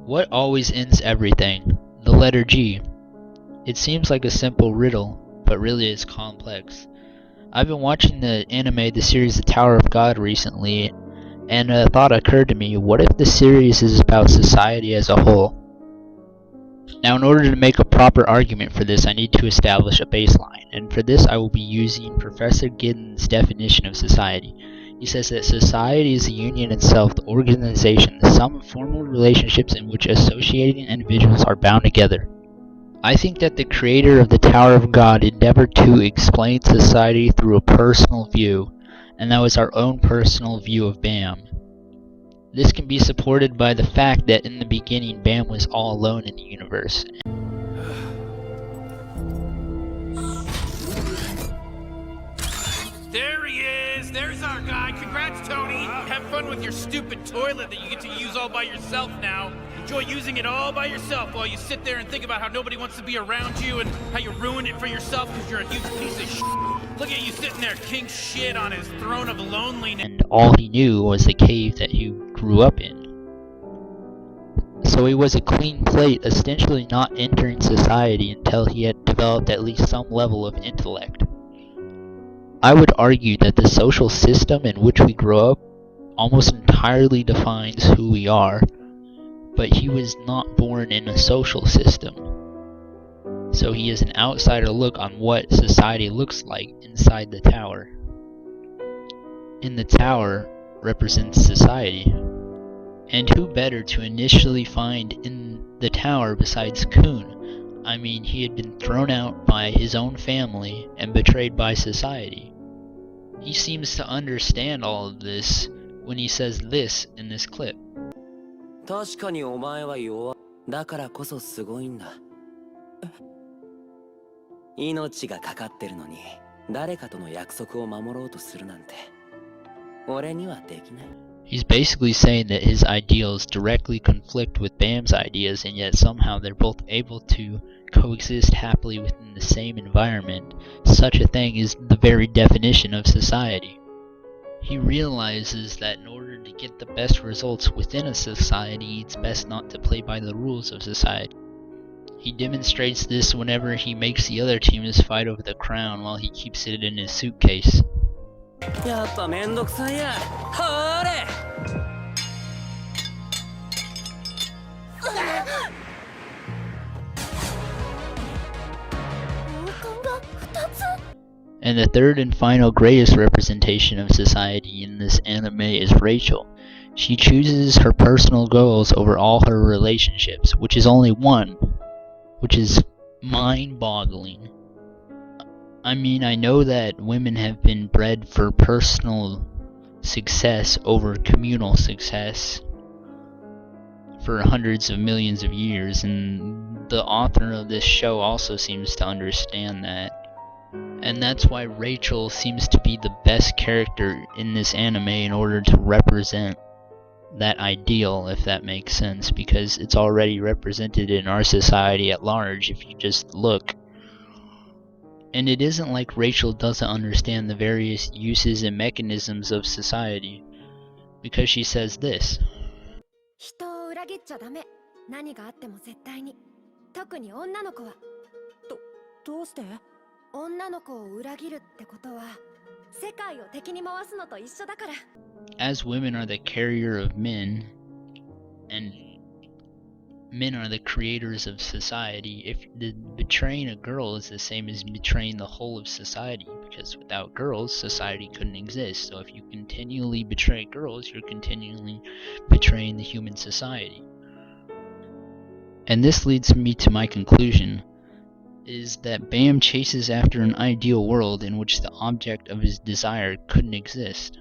What always ends everything? The letter G. It seems like a simple riddle, but really it's complex. I've been watching the anime, the series The Tower of God recently, and a thought occurred to me, what if the series is about society as a whole? Now, in order to make a proper argument for this, I need to establish a baseline, and for this I will be using Professor Giddens' definition of society. He says that society is the union itself, the organization, the sum of formal relationships in which associating individuals are bound together. I think that the creator of the Tower of God endeavored to explain society through a personal view, and that was our own personal view of Bam. This can be supported by the fact that in the beginning Bam was all alone in the universe. There he is! There's our guy! Congrats, Tony! Have fun with your stupid toilet that you get to use all by yourself now. Enjoy using it all by yourself while you sit there and think about how nobody wants to be around you and how you ruined it for yourself because you're a huge piece of shit. Look at you sitting there king shit on his throne of loneliness. And all he knew was the cave that he grew up in. So he was a clean plate, essentially not entering society until he had developed at least some level of intellect. I would argue that the social system in which we grow up almost entirely defines who we are, but he was not born in a social system. So he is an outsider look on what society looks like inside the tower. And the tower represents society. And who better to initially find in the tower besides Kun? I mean, he had been thrown out by his own family and betrayed by society. He seems to understand all of this when he says this in this clip. 確かにお前は弱い。だからこそすごいんだ。命がかかってるのに、誰かとの約束を守ろうとするなんて、俺にはできない。 He's basically saying that his ideals directly conflict with Bam's ideas, and yet somehow they're both able to coexist happily within the same environment. Such a thing is the very definition of society. He realizes that in order to get the best results within a society, it's best not to play by the rules of society. He demonstrates this whenever he makes the other teams fight over the crown while he keeps it in his suitcase. やっぱめんどくさいや。ほーれ! And the third and final greatest representation of society in this anime is Rachel. She chooses her personal goals over all her relationships, which is only one, which is mind-boggling. I mean, I know that women have been bred for personal success over communal success for hundreds of millions of years, and the author of this show also seems to understand that. And that's why Rachel seems to be the best character in this anime in order to represent that ideal, if that makes sense, because it's already represented in our society at large if you just look. And it isn't like Rachel doesn't understand the various uses and mechanisms of society, because she says this. 人を裏切っちゃダメ。何があっても絶対に。特に女の子は。どうして？女の子を裏切るってことは、世界を敵に回すのと一緒だから。As women are the carrier of men, and men are the creators of society, if betraying a girl is the same as betraying the whole of society, because without girls, society couldn't exist. So if you continually betray girls, you're continually betraying the human society. And this leads me to my conclusion, is that Bam chases after an ideal world in which the object of his desire couldn't exist.